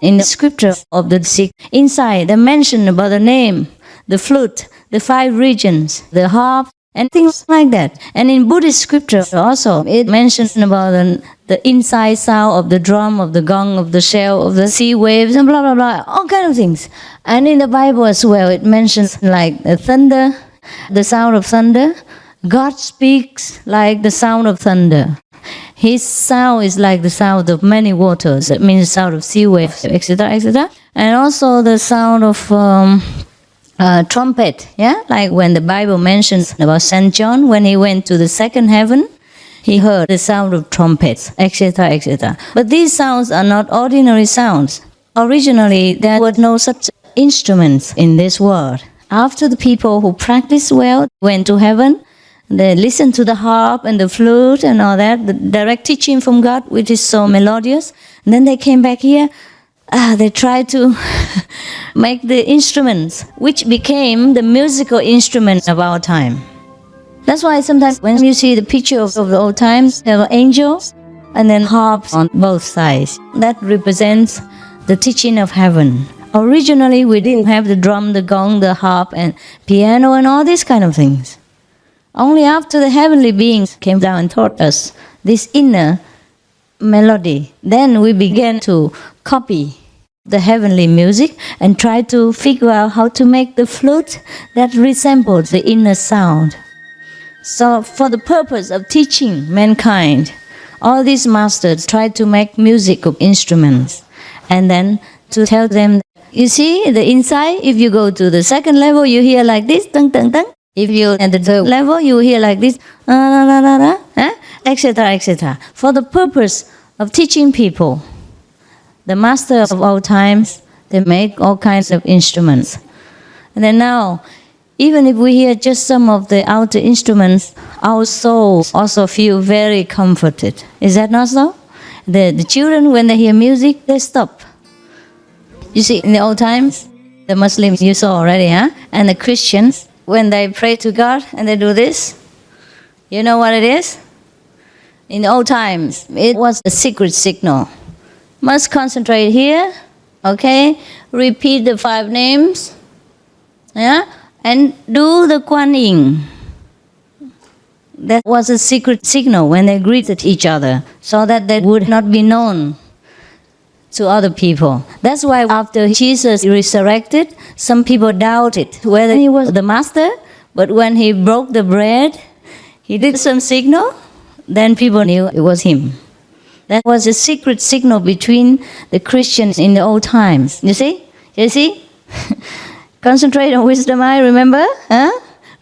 in the scripture of the Sikh, inside they mention about the name, the flute, the 5 regions, the harp, and things like that. And in Buddhist scripture also, it mentions about the inside sound of the drum, of the gong, of the shell, of the sea waves, and blah, blah, blah, all kind of things. And in the Bible as well, it mentions like the thunder, the sound of thunder. God speaks like the sound of thunder. His sound is like the sound of many waters. That means the sound of sea waves, etc., etc. And also the sound of trumpet, yeah? Like when the Bible mentions about St. John, when he went to the second heaven, he heard the sound of trumpets, etc., etc. But these sounds are not ordinary sounds. Originally, there were no such instruments in this world. After the people who practiced well went to heaven, they listened to the harp and the flute and all that, the direct teaching from God, which is so melodious. And then they came back here. They tried to make the instruments, which became the musical instruments of our time. That's why sometimes when you see the picture of the old times, there were angels and then harps on both sides. That represents the teaching of heaven. Originally, we didn't have the drum, the gong, the harp, and piano, and all these kind of things. Only after the heavenly beings came down and taught us this inner melody, then we began to copy the heavenly music and try to figure out how to make the flute that resembles the inner sound. So for the purpose of teaching mankind, all these masters tried to make musical instruments and then to tell them, you see, the inside, if you go to the second level, you hear like this, tung, tung, tung. If you at the third level, you hear like this, etc., etc. For the purpose of teaching people, the masters of all times, they make all kinds of instruments. And then now, even if we hear just some of the outer instruments, our souls also feel very comforted. Is that not so? The children, when they hear music, they stop. You see, in the old times, the Muslims you saw already, huh? And the Christians, when they pray to God and they do this, you know what it is? In the old times, it was a secret signal. Must concentrate here, okay? Repeat the 5 names, yeah? And do the Kuan Yin. That was a secret signal when they greeted each other, so that they would not be known to other people. That's why after Jesus resurrected, some people doubted whether he was the master, but when he broke the bread, he did some signal, then people knew it was him. That was a secret signal between the Christians in the old times. You see? You see? Concentrate on wisdom eye, remember? Huh?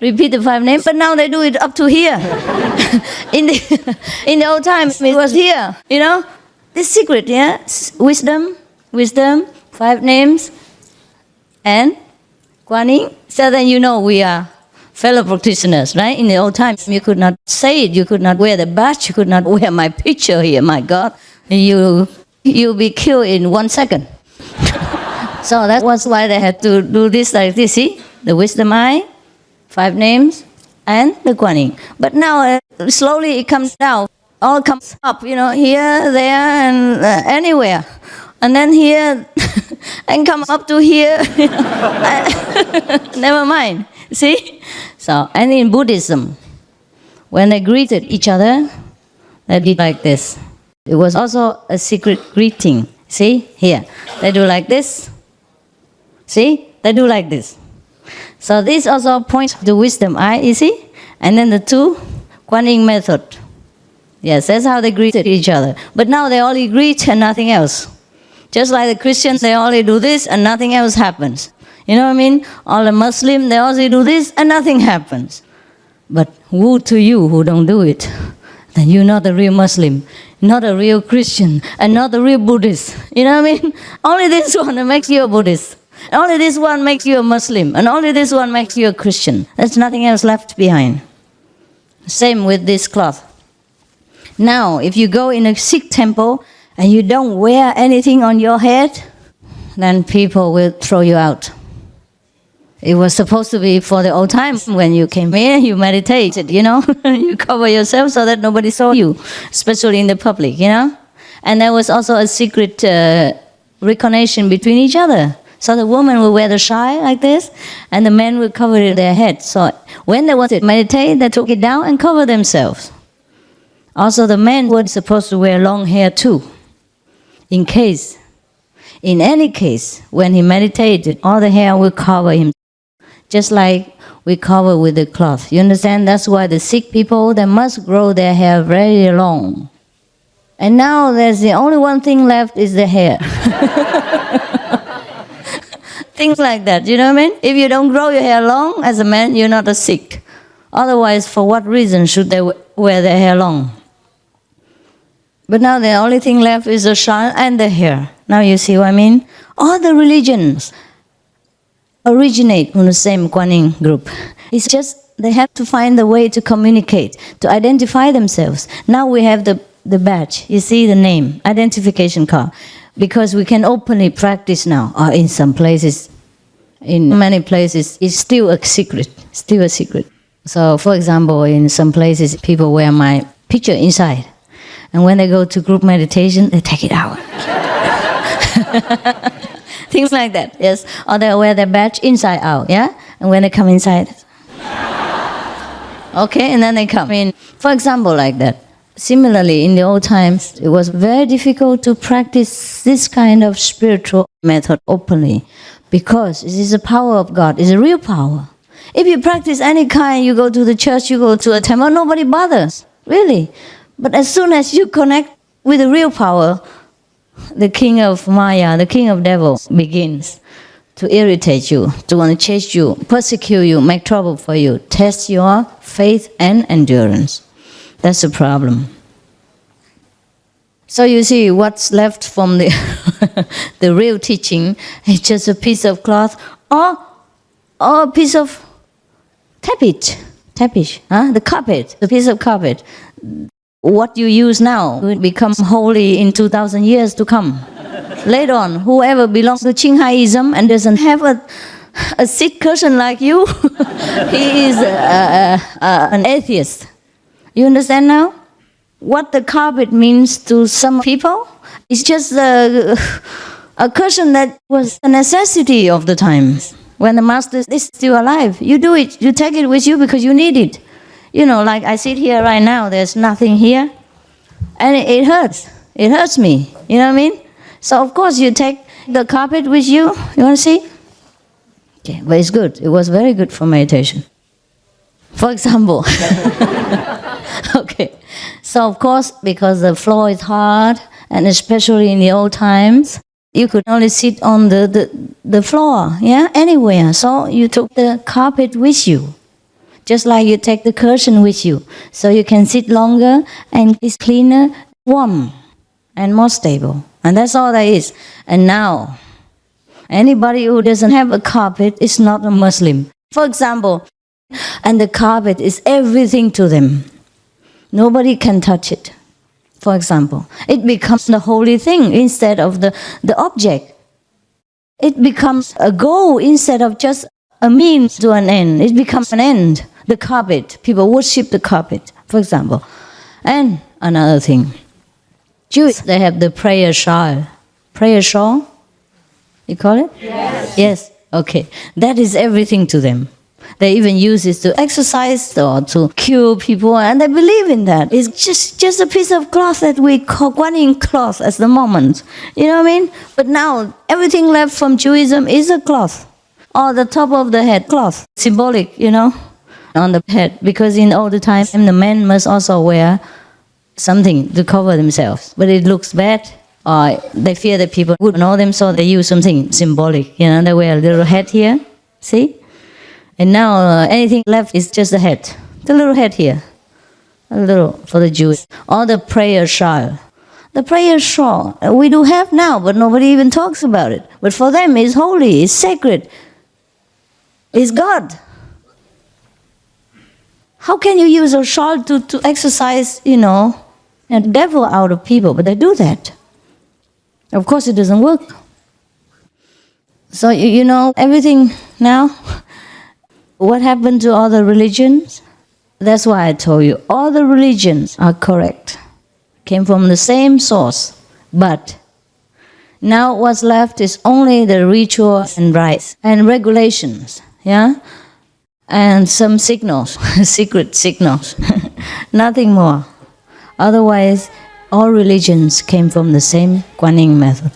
Repeat the 5 names, but now they do it up to here. in the old times, it was here, you know? This secret, yeah? Wisdom, 5 names, and Kuan Yin. So then you know we are fellow practitioners, right? In the old times, you could not say it, you could not wear the badge, you could not wear my picture here, my God. You'll be killed in 1 second. So that was why they had to do this like this, see? The wisdom eye, 5 names, and the Kuan Yin. But now, slowly it comes down. All comes up, you know, here, there, and anywhere. And then here, and come up to here. Never mind, see? So, and in Buddhism, when they greeted each other, they did like this. It was also a secret greeting. See, here. They do like this. See, they do like this. So this also points to wisdom eye, you see? And then the 2, Kuan Yin method. Yes, that's how they greeted each other. But now they only greet and nothing else. Just like the Christians, they only do this and nothing else happens. You know what I mean? All the Muslims, they only do this and nothing happens. But woe to you who don't do it. Then you're not a real Muslim, not a real Christian, and not a real Buddhist. You know what I mean? Only this one makes you a Buddhist. Only this one makes you a Muslim. And only this one makes you a Christian. There's nothing else left behind. Same with this cloth. Now, if you go in a Sikh temple and you don't wear anything on your head, then people will throw you out. It was supposed to be for the old time. When you came here, you meditated, you know. You cover yourself so that nobody saw you, especially in the public, you know. And there was also a secret recognition between each other. So the woman will wear the shawl like this, and the men will cover their head. So when they want to meditate, they took it down and cover themselves. Also, the men were supposed to wear long hair too, in any case, when he meditated, all the hair will cover him, just like we cover with the cloth. You understand? That's why the sick people, they must grow their hair very long. And now there's the only one thing left is the hair. Things like that, you know what I mean? If you don't grow your hair long as a man, you're not a sick. Otherwise, for what reason should they wear their hair long? But now the only thing left is the shawl and the hair. Now you see what I mean? All the religions originate from the same Kuan Yin group. It's just they have to find a way to communicate, to identify themselves. Now we have the badge, you see the name, identification card, because we can openly practice now. Or in some places, in many places, it's still a secret, So for example, in some places, people wear my picture inside. And when they go to group meditation, they take it out. Things like that, yes. Or they wear their badge inside out, yeah? And when they come inside, okay, and then they come in. For example, like that. Similarly, in the old times, it was very difficult to practice this kind of spiritual method openly, because it is the power of God, it's a real power. If you practice any kind, you go to the church, you go to a temple, nobody bothers, really. But as soon as you connect with the real power, the king of Maya, the king of devils, begins to irritate you, to want to chase you, persecute you, make trouble for you, test your faith and endurance. That's the problem. So you see, what's left from the the real teaching is just a piece of cloth or a piece of tapete, the carpet, the piece of carpet. What you use now will become holy in 2,000 years to come. Later on, whoever belongs to Qinghaiism and doesn't have a sick person like you, he is an atheist. You understand now? What the carpet means to some people is just a cushion that was a necessity of the times. When the master is still alive, you do it, you take it with you because you need it. You know, like I sit here right now, there's nothing here, and it hurts me, you know what I mean? So of course you take the carpet with you, you want to see? Okay, but it's good, it was very good for meditation. For example, okay, so of course, because the floor is hard, and especially in the old times, you could only sit on the floor, yeah, anywhere, so you took the carpet with you. Just like you take the cushion with you, so you can sit longer and it's cleaner, warm, and more stable. And that's all there is. And now, anybody who doesn't have a carpet is not a Muslim. For example, and the carpet is everything to them. Nobody can touch it. For example, it becomes the holy thing instead of the object. It becomes a goal instead of just a means to an end. It becomes an end. The carpet, people worship the carpet, for example. And another thing, Jews, they have the prayer shawl. Prayer shawl? You call it? Yes. Yes, okay. That is everything to them. They even use it to exercise or to cure people, and they believe in that. It's just a piece of cloth that we call Kuan Yin cloth at the moment. You know what I mean? But now, everything left from Judaism is a cloth. Or the top of the head, cloth, symbolic, you know, on the head. Because in older times, the men must also wear something to cover themselves. But it looks bad, or they fear that people would know them, so they use something symbolic. You know, they wear a little hat here, see? And now anything left is just the head, the little head here, a little for the Jews. Or the prayer shawl. The prayer shawl we do have now, but nobody even talks about it. But for them, it's holy, it's sacred. Is God. How can you use a shawl to exercise, you know, the devil out of people? But they do that. Of course, it doesn't work. So, you know, everything now, what happened to all the religions? That's why I told you, all the religions are correct. Came from the same source. But Now what's left is only the ritual and rites and regulations, yeah? And some signals, secret signals, nothing more. Otherwise, all religions came from the same Kuan Yin method.